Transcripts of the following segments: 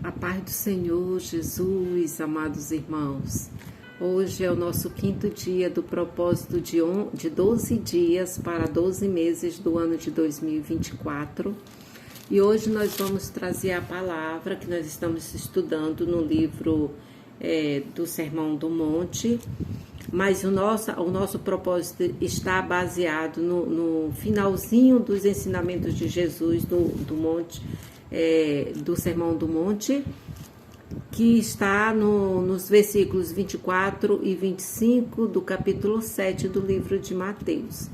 A paz do Senhor Jesus, amados irmãos. Hoje é o nosso quinto dia do propósito de 12 dias para 12 meses do ano de 2024. E hoje nós vamos trazer a palavra que nós estamos estudando no livro do Sermão do Monte. Mas o nosso propósito está baseado no finalzinho dos ensinamentos de Jesus do Monte, do Sermão do Monte, que está nos versículos 24 e 25 do capítulo 7 do livro de Mateus.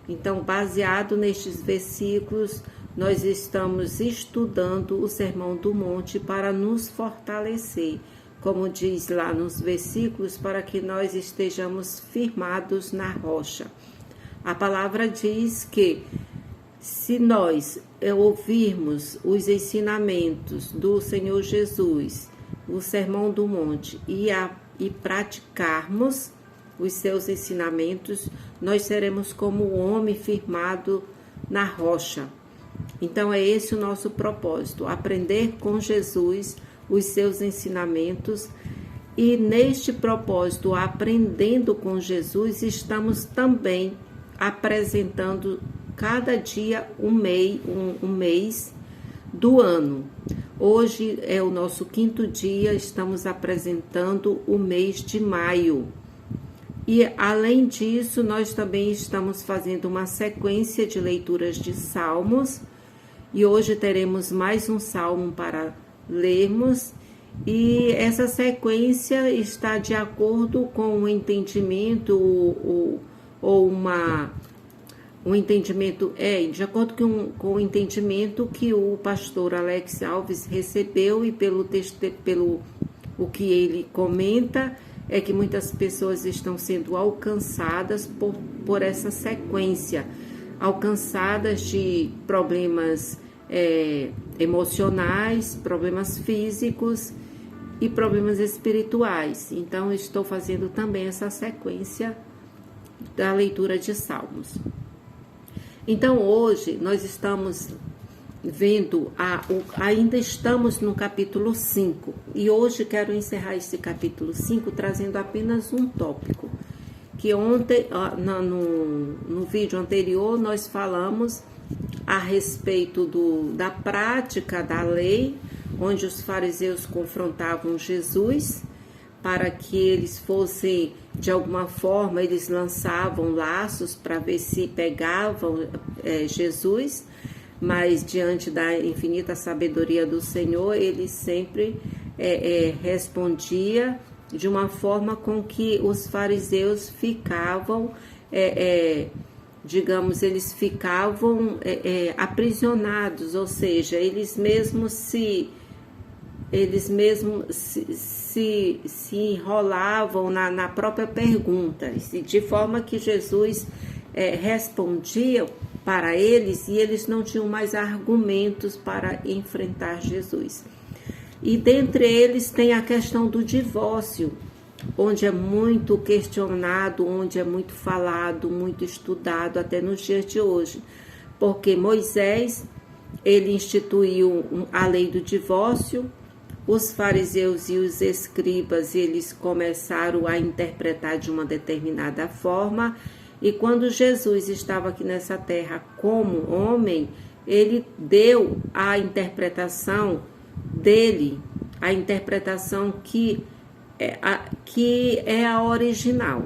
Então, baseado nestes versículos, nós estamos estudando o Sermão do Monte para nos fortalecer, como diz lá nos versículos, para que nós estejamos firmados na rocha. A palavra diz que se nós ouvirmos os ensinamentos do Senhor Jesus, o Sermão do Monte, e praticarmos os seus ensinamentos, nós seremos como o homem firmado na rocha. Então é esse o nosso propósito, aprender com Jesus os seus ensinamentos, e neste propósito, aprendendo com Jesus, estamos também apresentando cada dia um mês do ano. Hoje é o nosso quinto dia, estamos apresentando o mês de maio. E além disso, nós também estamos fazendo uma sequência de leituras de salmos, e hoje teremos mais um salmo para lermos, e essa sequência está de acordo com o entendimento de acordo com o entendimento que o pastor Alex Alves recebeu, e pelo o que ele comenta é que muitas pessoas estão sendo alcançadas por essa sequência, alcançadas de problemas emocionais, problemas físicos e problemas espirituais. Então, estou fazendo também essa sequência da leitura de Salmos. Então, hoje nós estamos vendo, ainda estamos no capítulo 5, e hoje quero encerrar esse capítulo 5 trazendo apenas um tópico, que ontem, no vídeo anterior, nós falamos a respeito da prática da lei, onde os fariseus confrontavam Jesus, para que eles fossem, de alguma forma, eles lançavam laços para ver se pegavam Jesus, mas diante da infinita sabedoria do Senhor, ele sempre respondia de uma forma com que os fariseus ficavam, eles ficavam aprisionados, ou seja, eles mesmos se enrolavam na própria pergunta, de forma que Jesus respondia para eles, e eles não tinham mais argumentos para enfrentar Jesus. E dentre eles tem a questão do divórcio, onde é muito questionado, onde é muito falado, muito estudado até nos dias de hoje, porque Moisés, ele instituiu a lei do divórcio. Os fariseus e os escribas, eles começaram a interpretar de uma determinada forma, e quando Jesus estava aqui nessa terra como homem, ele deu a interpretação dele, a interpretação que é a original.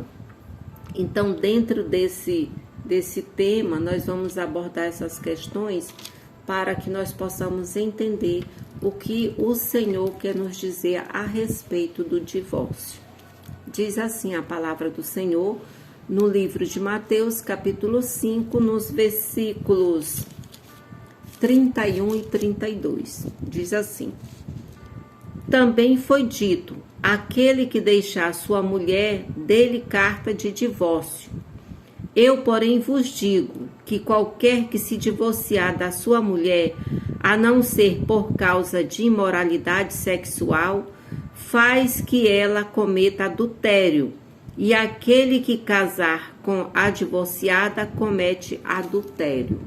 Então, dentro desse tema, nós vamos abordar essas questões para que nós possamos entender o que o Senhor quer nos dizer a respeito do divórcio. Diz assim a palavra do Senhor no livro de Mateus, capítulo 5, nos versículos 31 e 32. Diz assim: também foi dito, aquele que deixar sua mulher, dê-lhe carta de divórcio. Eu, porém, vos digo que qualquer que se divorciar da sua mulher, a não ser por causa de imoralidade sexual, faz que ela cometa adultério, e aquele que casar com a divorciada comete adultério.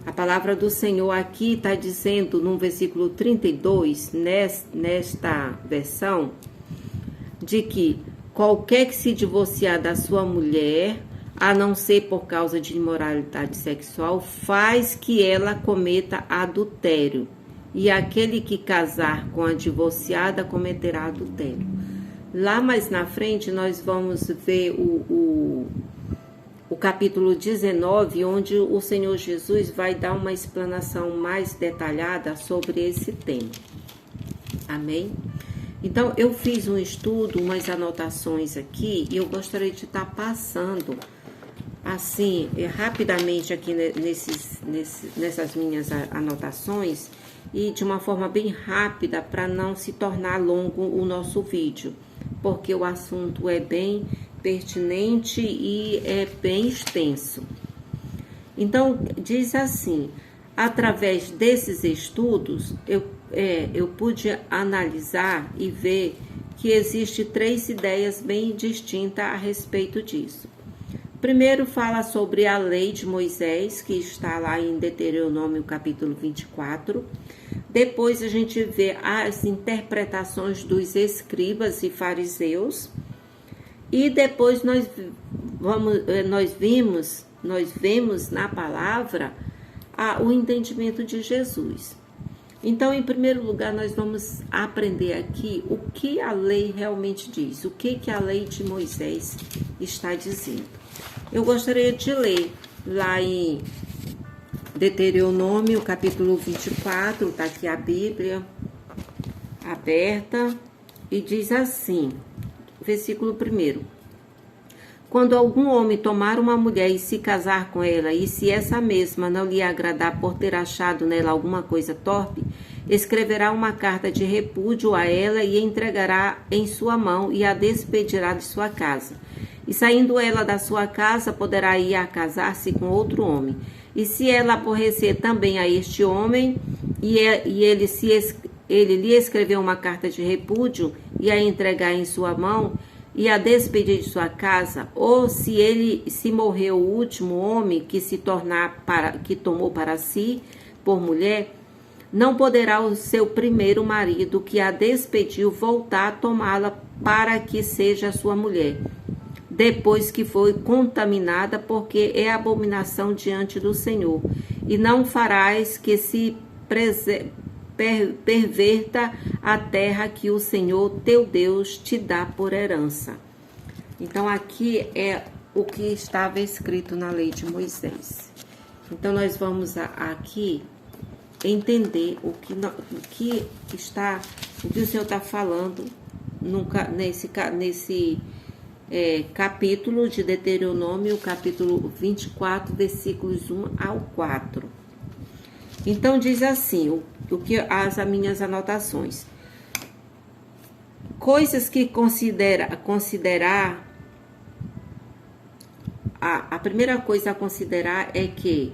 A palavra do Senhor aqui está dizendo no versículo 32, nesta versão, de que qualquer que se divorciar da sua mulher, a não ser por causa de imoralidade sexual, faz que ela cometa adultério. E aquele que casar com a divorciada cometerá adultério. Lá mais na frente nós vamos ver o capítulo 19, onde o Senhor Jesus vai dar uma explanação mais detalhada sobre esse tema. Amém? Então, eu fiz um estudo, umas anotações aqui, e eu gostaria de estar passando, assim, rapidamente aqui nessas minhas anotações, e de uma forma bem rápida, para não se tornar longo o nosso vídeo, porque o assunto é bem pertinente e é bem extenso. Então, diz assim, através desses estudos, eu pude analisar e ver que existem 3 ideias bem distintas a respeito disso. Primeiro fala sobre a lei de Moisés, que está lá em Deuteronômio capítulo 24. Depois a gente vê as interpretações dos escribas e fariseus. E depois nós vemos na palavra o entendimento de Jesus. Então, em primeiro lugar, nós vamos aprender aqui o que a lei realmente diz, o que a lei de Moisés está dizendo. Eu gostaria de ler lá em Deuteronômio, capítulo 24, está aqui a Bíblia aberta, e diz assim, versículo 1. Quando algum homem tomar uma mulher e se casar com ela, e se essa mesma não lhe agradar por ter achado nela alguma coisa torpe, escreverá uma carta de repúdio a ela e entregará em sua mão e a despedirá de sua casa. E saindo ela da sua casa, poderá ir a casar-se com outro homem. E se ela aborrecer também a este homem, e ele lhe escrever uma carta de repúdio e a entregar em sua mão, e a despedir de sua casa, ou se morreu o último homem que tomou para si por mulher, não poderá o seu primeiro marido que a despediu voltar a tomá-la para que seja sua mulher, depois que foi contaminada, porque é abominação diante do Senhor. E não farás que se perverta a terra que o Senhor teu Deus te dá por herança. Então aqui é o que estava escrito na lei de Moisés. Então nós vamos aqui entender o que o Senhor está falando nesse capítulo de Deuteronômio, capítulo 24, versículos 1 ao 4. Então diz assim, as minhas anotações. Coisas que considerar. A primeira coisa a considerar é que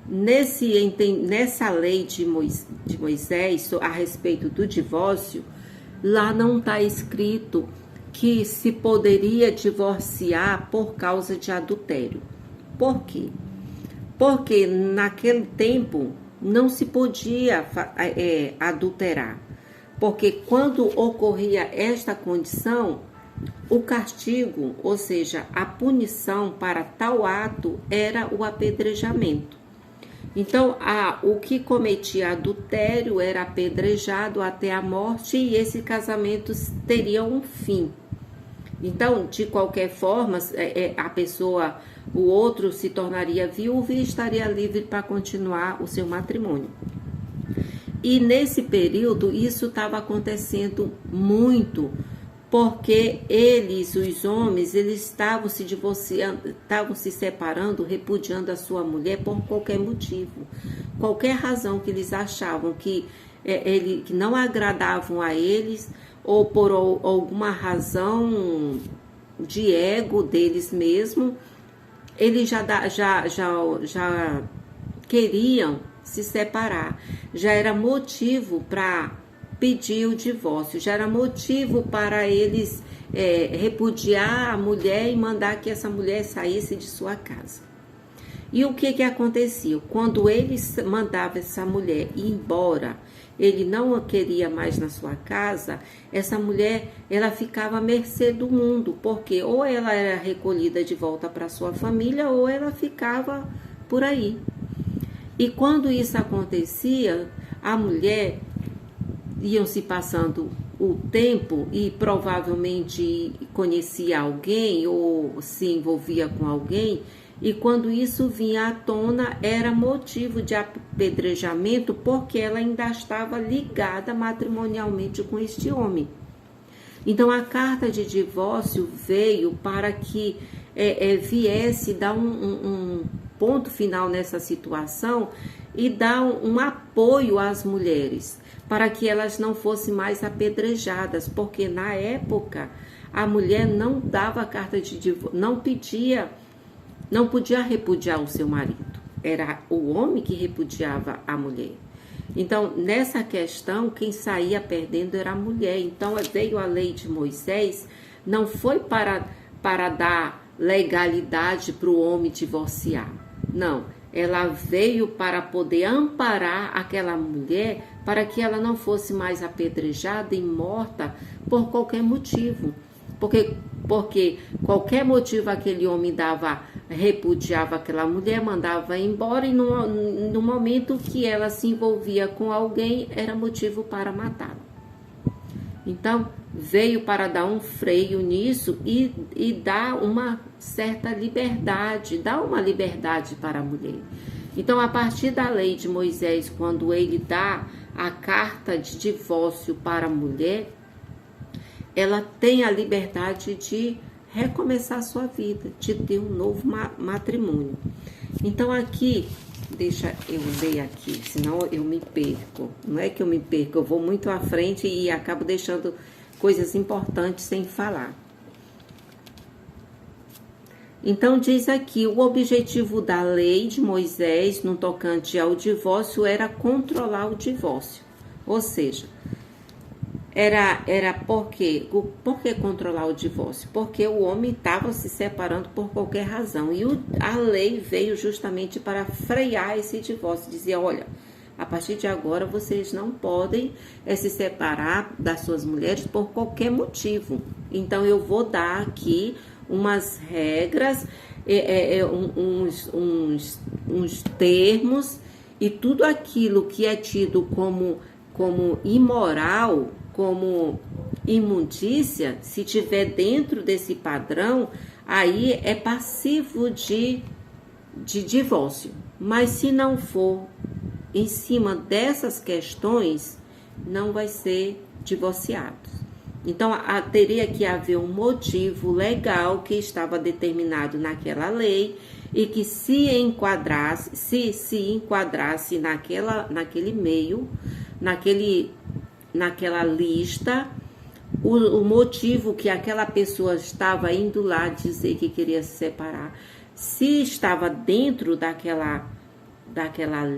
nessa lei de Moisés a respeito do divórcio, lá não está escrito que se poderia divorciar por causa de adultério. Por quê? Porque naquele tempo não se podia adulterar. Porque quando ocorria esta condição, o castigo, ou seja, a punição para tal ato era o apedrejamento. Então, o que cometia adultério era apedrejado até a morte e esse casamento teria um fim. Então, de qualquer forma, o outro se tornaria viúvo e estaria livre para continuar o seu matrimônio. E nesse período, isso estava acontecendo muito, porque os homens, estavam se divorciando, estavam se separando, repudiando a sua mulher por qualquer motivo. Qualquer razão que eles achavam que não agradavam a eles, ou por alguma razão de ego deles mesmo, eles já queriam se separar. Já era motivo para pedir o divórcio, já era motivo para eles repudiar a mulher e mandar que essa mulher saísse de sua casa. E o que acontecia? Quando ele mandava essa mulher ir embora, ele não a queria mais na sua casa, essa mulher, ela ficava à mercê do mundo, porque ou ela era recolhida de volta para sua família, ou ela ficava por aí. E quando isso acontecia, a mulher iam se passando o tempo e provavelmente conhecia alguém ou se envolvia com alguém, e quando isso vinha à tona era motivo de apedrejamento, porque ela ainda estava ligada matrimonialmente com este homem. Então a carta de divórcio veio para que viesse dar um ponto final nessa situação e dar um apoio às mulheres, para que elas não fossem mais apedrejadas, porque na época a mulher não dava carta de divórcio, não podia repudiar o seu marido, era o homem que repudiava a mulher. Então, nessa questão, quem saía perdendo era a mulher. Então, veio a lei de Moisés, não foi para dar legalidade para o homem divorciar, não. Ela veio para poder amparar aquela mulher, para que ela não fosse mais apedrejada e morta por qualquer motivo. Porque qualquer motivo aquele homem repudiava aquela mulher, mandava embora, e no momento que ela se envolvia com alguém, era motivo para matá-la. Então, veio para dar um freio nisso e dar uma certa liberdade, dar uma liberdade para a mulher. Então, a partir da lei de Moisés, quando ele dá a carta de divórcio para a mulher, ela tem a liberdade de recomeçar a sua vida, de ter um novo matrimônio. Então, aqui, deixa eu ler aqui, senão eu me perco. Não é que eu me perco, eu vou muito à frente e acabo deixando coisas importantes sem falar. Então, diz aqui, o objetivo da lei de Moisés no tocante ao divórcio era controlar o divórcio. Ou seja, era por quê? Por que controlar o divórcio? Porque o homem estava se separando por qualquer razão. E a lei veio justamente para frear esse divórcio. Dizia, olha, a partir de agora vocês não podem se separar das suas mulheres por qualquer motivo. Então eu vou dar aqui umas regras, uns termos, e tudo aquilo que é tido como imoral, como imundícia, se tiver dentro desse padrão, aí é passivo de divórcio. Mas se não for em cima dessas questões, não vai ser divorciado. Então, teria que haver um motivo legal que estava determinado naquela lei e que se enquadrasse naquele meio, naquela lista, o motivo que aquela pessoa estava indo lá dizer que queria se separar, se estava dentro daquela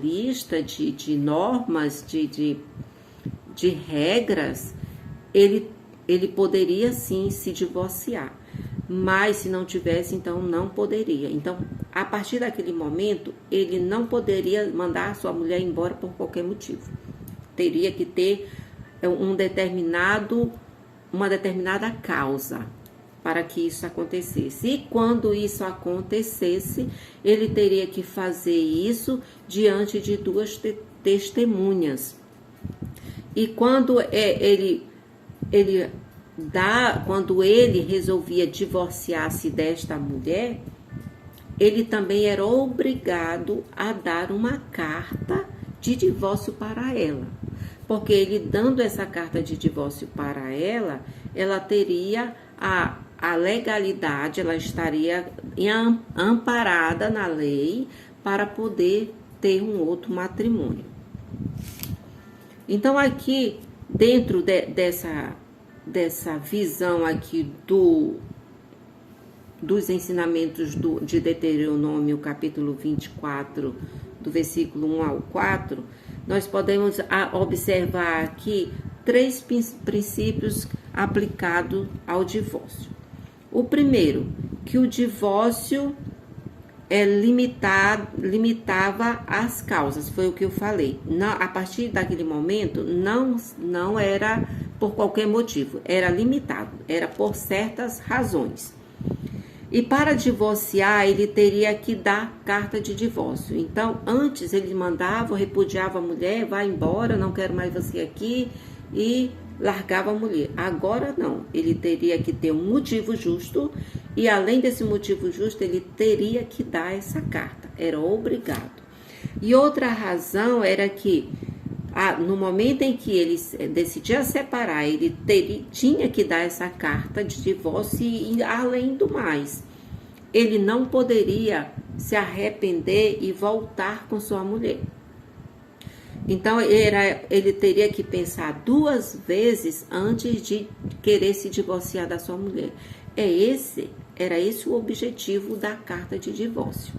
lista de normas, de regras, ele poderia sim se divorciar, mas se não tivesse, então não poderia. Então, a partir daquele momento, ele não poderia mandar a sua mulher embora por qualquer motivo. Teria que ter uma determinada causa para que isso acontecesse. E quando isso acontecesse, ele teria que fazer isso diante de duas testemunhas. E quando quando ele resolvia divorciar-se desta mulher, ele também era obrigado a dar uma carta de divórcio para ela. Porque ele dando essa carta de divórcio para ela, ela teria a legalidade, ela estaria amparada na lei para poder ter um outro matrimônio. Então, aqui, dentro dessa visão aqui dos ensinamentos de Deuteronômio, capítulo 24, do versículo 1 ao 4, nós podemos observar aqui 3 princípios aplicados ao divórcio. O primeiro, que o divórcio limitava as causas, foi o que eu falei. Não, a partir daquele momento, não era por qualquer motivo, era limitado, era por certas razões. E para divorciar, ele teria que dar carta de divórcio. Então, antes ele mandava, repudiava a mulher, vai embora, não quero mais você aqui, e largava a mulher. Agora não, ele teria que ter um motivo justo, e além desse motivo justo, ele teria que dar essa carta, era obrigado. E outra razão era que, no momento em que ele decidia separar, ele tinha que dar essa carta de divórcio e, além do mais, ele não poderia se arrepender e voltar com sua mulher. Então, ele teria que pensar 2 vezes antes de querer se divorciar da sua mulher. Era esse o objetivo da carta de divórcio.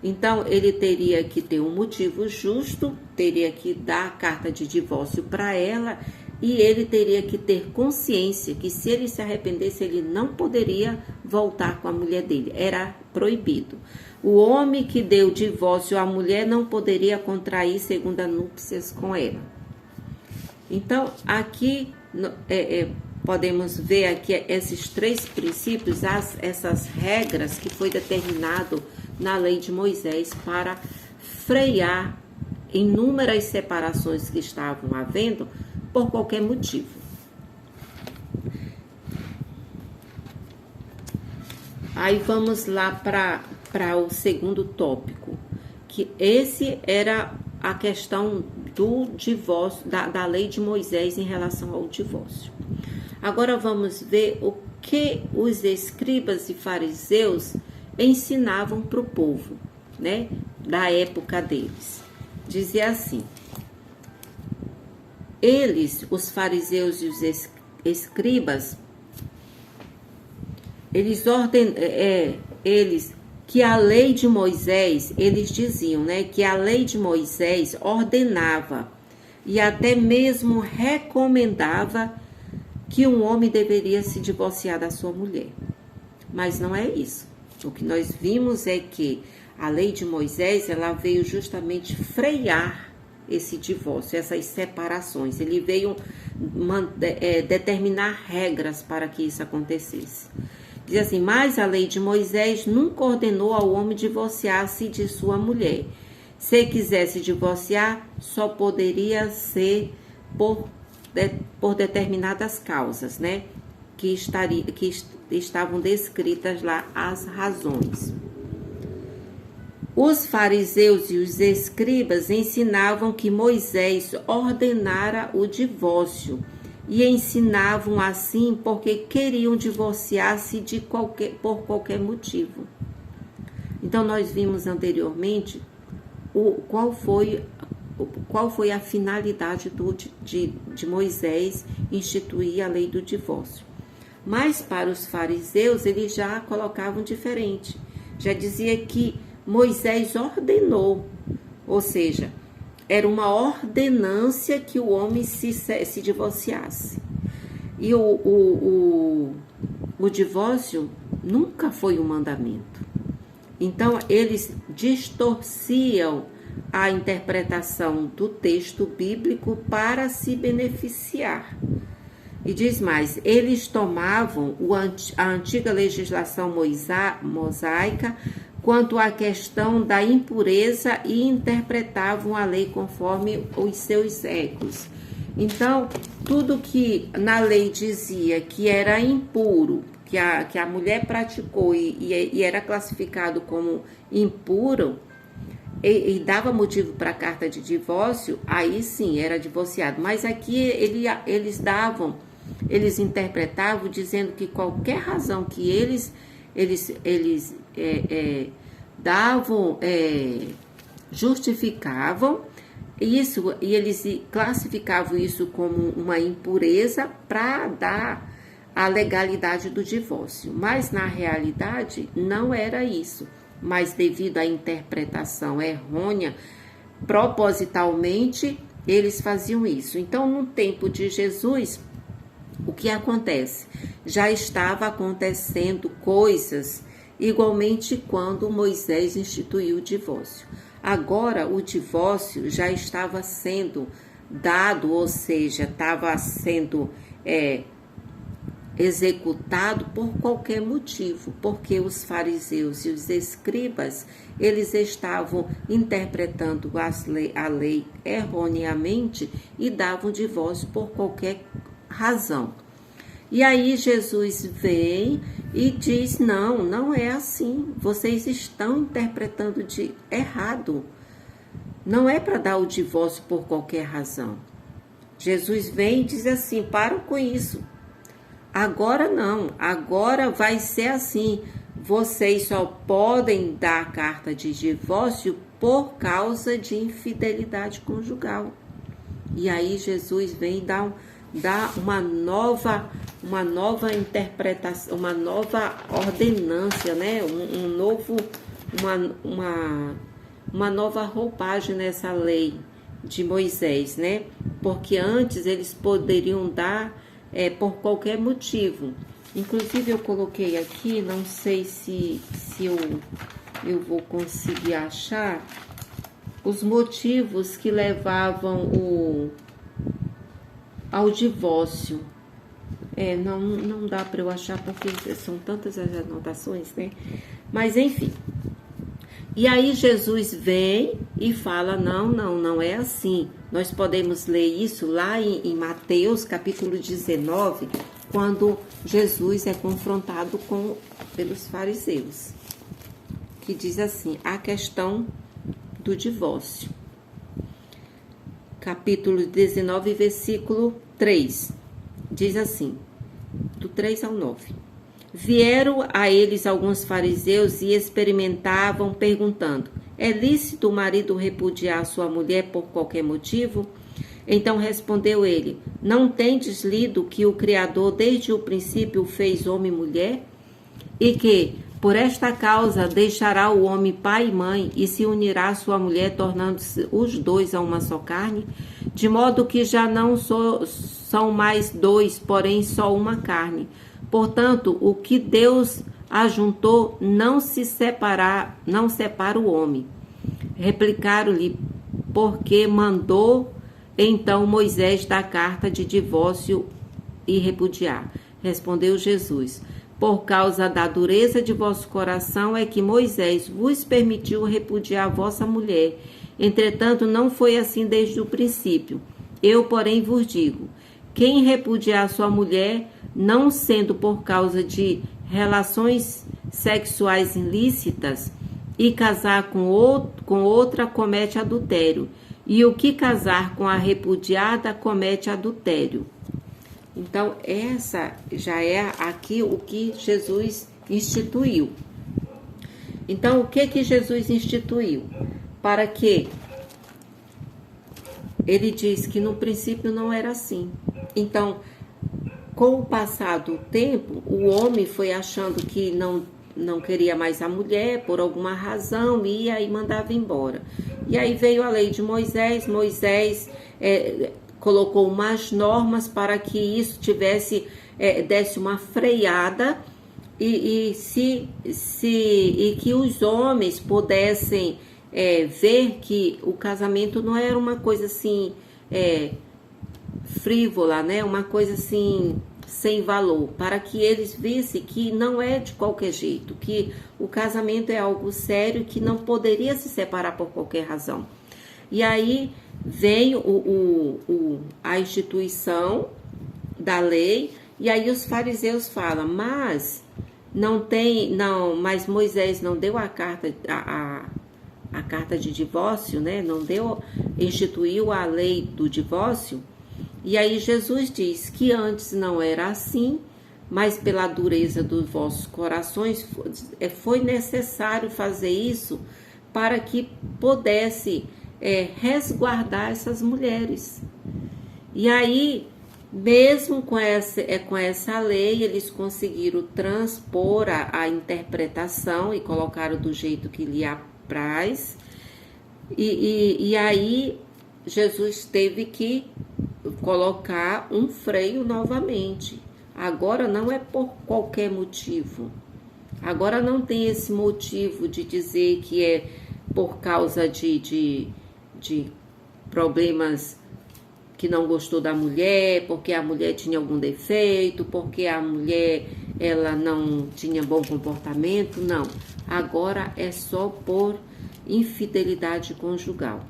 Então, ele teria que ter um motivo justo, teria que dar a carta de divórcio para ela, e ele teria que ter consciência que, se ele se arrependesse, ele não poderia voltar com a mulher dele. Era proibido. O homem que deu divórcio à mulher não poderia contrair segunda núpcias com ela. Então, aqui podemos ver aqui esses 3 princípios, essas regras que foi determinado na lei de Moisés para frear inúmeras separações que estavam havendo por qualquer motivo. Aí vamos lá para o segundo tópico, que esse era a questão do divórcio, da lei de Moisés em relação ao divórcio. Agora vamos ver o que os escribas e fariseus ensinavam para o povo, né, da época deles. Dizia assim: os fariseus e os escribas, que a lei de Moisés, eles diziam, né, que a lei de Moisés ordenava e até mesmo recomendava que um homem deveria se divorciar da sua mulher. Mas não é isso. O que nós vimos é que a lei de Moisés, ela veio justamente frear esse divórcio, essas separações. Ele veio determinar regras para que isso acontecesse. Diz assim: mas a lei de Moisés nunca ordenou ao homem divorciar-se de sua mulher. Se quisesse divorciar, só poderia ser por determinadas causas, né? Que estavam descritas lá as razões. Os fariseus e os escribas ensinavam que Moisés ordenara o divórcio e ensinavam assim porque queriam divorciar-se por qualquer motivo. Então, nós vimos anteriormente qual foi a finalidade de Moisés instituir a lei do divórcio. Mas para os fariseus, eles já colocavam diferente. Já dizia que Moisés ordenou, ou seja, era uma ordenância que o homem se divorciasse. E o divórcio nunca foi um mandamento. Então, eles distorciam a interpretação do texto bíblico para se beneficiar. E diz mais: eles tomavam a antiga legislação mosaica quanto à questão da impureza e interpretavam a lei conforme os seus ecos. Então, tudo que na lei dizia que era impuro, que a mulher praticou e era classificado como impuro, e dava motivo para a carta de divórcio, aí sim era divorciado. Mas aqui eles interpretavam dizendo que qualquer razão que eles davam, justificavam isso, e eles classificavam isso como uma impureza para dar a legalidade do divórcio. Mas na realidade não era isso. Mas devido à interpretação errônea, propositalmente, eles faziam isso. Então, no tempo de Jesus, o que acontece? Já estava acontecendo coisas igualmente quando Moisés instituiu o divórcio. Agora, o divórcio já estava sendo dado, ou seja, estava sendo executado por qualquer motivo, porque os fariseus e os escribas, eles estavam interpretando a lei erroneamente e davam divórcio por qualquer razão. E aí Jesus vem e diz, não é assim, vocês estão interpretando de errado, não é para dar o divórcio por qualquer razão. Jesus vem e diz assim, param com isso. Agora não, agora vai ser assim, vocês só podem dar carta de divórcio por causa de infidelidade conjugal. E aí Jesus vem dar uma nova interpretação, uma nova ordenância, né? Uma nova roupagem nessa lei de Moisés, né? Porque antes eles poderiam dar por qualquer motivo. Inclusive eu coloquei aqui, não sei se eu vou conseguir achar os motivos que levavam ao divórcio. Não dá para eu achar porque são tantas as anotações, né? Mas enfim. E aí Jesus vem e fala, não é assim. Nós podemos ler isso lá em Mateus, capítulo 19, quando Jesus é confrontado pelos fariseus, que diz assim, a questão do divórcio. Capítulo 19, versículo 3, diz assim, do 3 ao 9. Vieram a eles alguns fariseus e experimentavam, perguntando, é lícito o marido repudiar sua mulher por qualquer motivo? Então respondeu ele, não tendes lido que o Criador desde o princípio fez homem e mulher? E que, por esta causa, deixará o homem pai e mãe e se unirá à sua mulher, tornando-se os dois a uma só carne? De modo que já não são mais dois, porém só uma carne. Portanto, o que Deus ajuntou não separa o homem. Replicaram-lhe, porque mandou então Moisés dar carta de divórcio e repudiar. Respondeu Jesus, por causa da dureza de vosso coração é que Moisés vos permitiu repudiar vossa mulher. Entretanto, não foi assim desde o princípio. Eu, porém, vos digo, quem repudiar sua mulher, não sendo por causa de relações sexuais ilícitas, e casar com outra comete adultério, e o que casar com a repudiada comete adultério. Então, essa já é aqui o que Jesus instituiu. Então, o que Jesus instituiu? Para que ele diz que no princípio não era assim. Então, com o passar do tempo, o homem foi achando que não queria mais a mulher por alguma razão e aí mandava embora. E aí veio a lei de Moisés. Moisés colocou umas normas para que isso desse uma freada e que os homens pudessem ver que o casamento não era uma coisa assim frívola, né? Uma coisa assim sem valor, para que eles vissem que não é de qualquer jeito, que o casamento é algo sério, que não poderia se separar por qualquer razão. E aí vem a instituição da lei, e aí os fariseus falam, mas Moisés não deu a carta de divórcio, né? Instituiu a lei do divórcio. E aí Jesus diz que antes não era assim, mas pela dureza dos vossos corações foi necessário fazer isso para que pudesse resguardar essas mulheres. E aí, mesmo com essa lei, eles conseguiram transpor a interpretação e colocaram do jeito que lhe apraz. E aí, Jesus teve que colocar um freio novamente. Agora não é por qualquer motivo. Agora não tem esse motivo de dizer que é por causa de problemas que não gostou da mulher, porque a mulher tinha algum defeito, porque a mulher ela não tinha bom comportamento, não. Agora é só por infidelidade conjugal.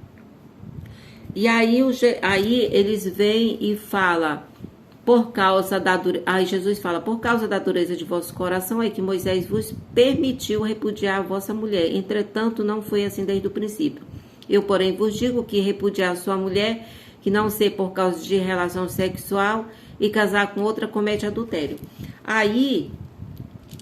E aí eles vêm e falam, por causa da dureza, aí Jesus fala, por causa da dureza de vosso coração é que Moisés vos permitiu repudiar a vossa mulher, entretanto não foi assim desde o princípio. Eu, porém, vos digo que repudiar a sua mulher, que não ser por causa de relação sexual, e casar com outra comete adultério. Aí,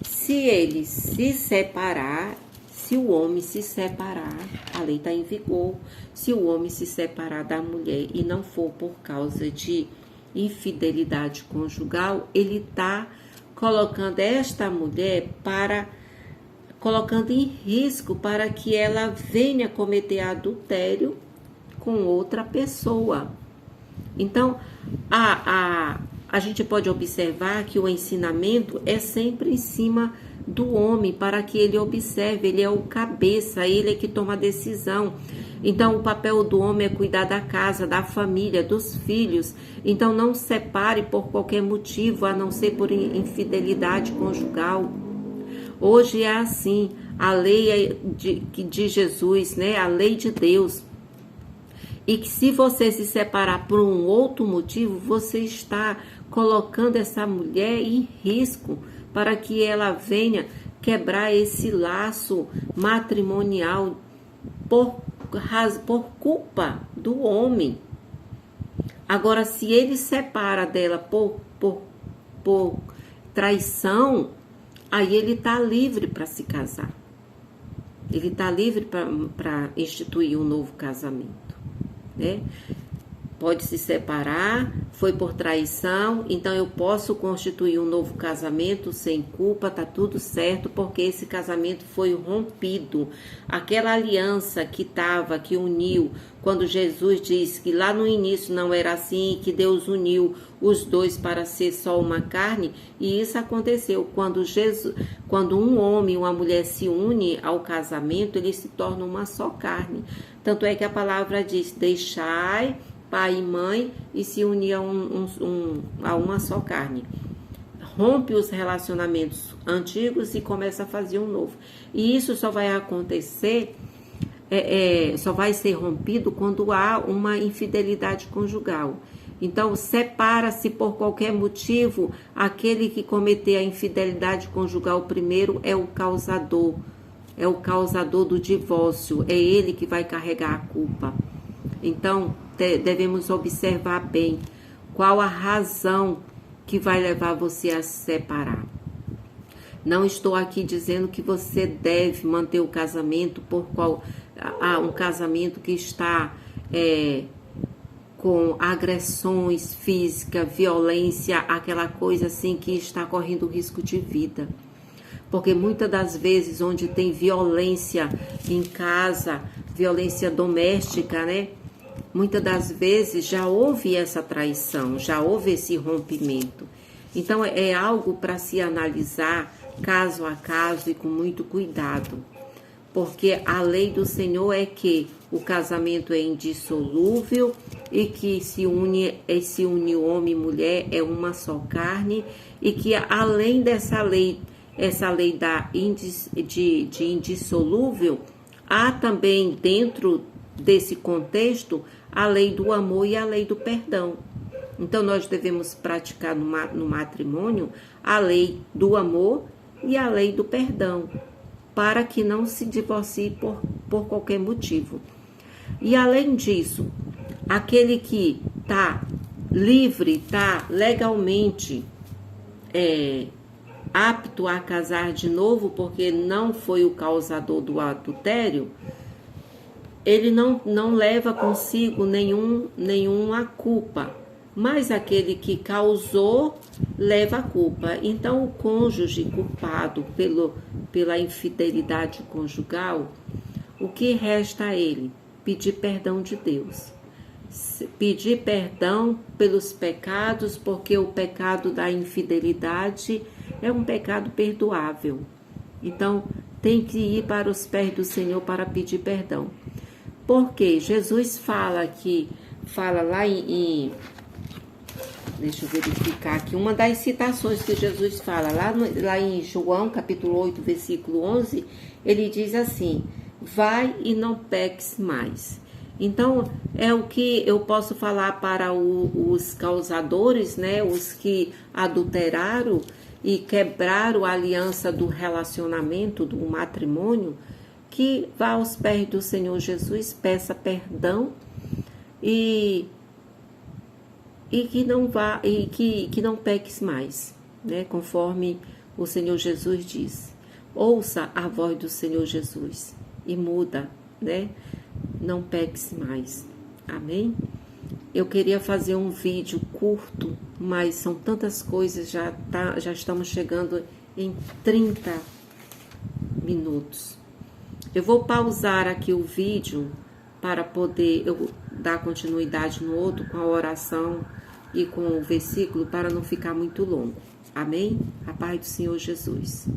se ele se separar, se o homem se separar, a lei está em vigor, se o homem se separar da mulher e não for por causa de infidelidade conjugal, ele está colocando esta mulher colocando em risco para que ela venha cometer adultério com outra pessoa. Então, a gente pode observar que o ensinamento é sempre em cima do homem, para que ele observe, ele é o cabeça, ele é que toma a decisão. Então, o papel do homem é cuidar da casa, da família, dos filhos. Então, não separe por qualquer motivo, a não ser por infidelidade conjugal. Hoje é assim, a lei é de Jesus, né? A lei de Deus. E que se você se separar por um outro motivo, você está colocando essa mulher em risco para que ela venha quebrar esse laço matrimonial por culpa do homem. Agora, se ele separa dela por traição, aí ele está livre para se casar. Ele está livre para instituir um novo casamento, né? Pode se separar, foi por traição, então eu posso constituir um novo casamento sem culpa, tá tudo certo, porque esse casamento foi rompido. Aquela aliança que uniu, quando Jesus disse que lá no início não era assim, que Deus uniu os dois para ser só uma carne, e isso aconteceu quando um homem e uma mulher se unem ao casamento, eles se tornam uma só carne. Tanto é que a palavra diz: deixai pai e mãe e se unir a uma só carne. Rompe os relacionamentos antigos e começa a fazer um novo. E isso só vai acontecer, só vai ser rompido quando há uma infidelidade conjugal. Então, separa-se por qualquer motivo, aquele que cometer a infidelidade conjugal primeiro é o causador do divórcio, é ele que vai carregar a culpa. Então, devemos observar bem qual a razão que vai levar você a se separar. Não estou aqui dizendo que você deve manter o casamento um casamento que está com agressões físicas, violência, aquela coisa assim que está correndo risco de vida. Porque muitas das vezes onde tem violência em casa, violência doméstica, né? Muitas das vezes já houve essa traição, já houve esse rompimento. Então é algo para se analisar caso a caso e com muito cuidado. Porque a lei do Senhor é que o casamento é indissolúvel e que se une o homem e mulher é uma só carne, e que além dessa lei, essa lei de indissolúvel, há também dentro desse contexto a lei do amor e a lei do perdão. Então nós devemos praticar no matrimônio a lei do amor e a lei do perdão, para que não se divorcie por qualquer motivo. E além disso, aquele que está livre, está legalmente apto a casar de novo, porque não foi o causador do adultério, ele não leva consigo nenhuma culpa, mas aquele que causou leva a culpa. Então, o cônjuge culpado pela infidelidade conjugal, o que resta a ele? Pedir perdão de Deus. Pedir perdão pelos pecados, porque o pecado da infidelidade é um pecado perdoável. Então, tem que ir para os pés do Senhor para pedir perdão. Porque Jesus fala lá deixa eu verificar aqui, uma das citações que Jesus fala, lá em João, capítulo 8, versículo 11, ele diz assim: vai e não peques mais. Então, é o que eu posso falar para os causadores, né, os que adulteraram e quebraram a aliança do relacionamento, do matrimônio, que vá aos pés do Senhor Jesus, peça perdão e que não peques mais, né? Conforme o Senhor Jesus diz. Ouça a voz do Senhor Jesus e muda, né? Não peques mais. Amém? Eu queria fazer um vídeo curto, mas são tantas coisas, já estamos chegando em 30 minutos. Eu vou pausar aqui o vídeo para poder eu dar continuidade no outro com a oração e com o versículo para não ficar muito longo. Amém? A paz do Senhor Jesus.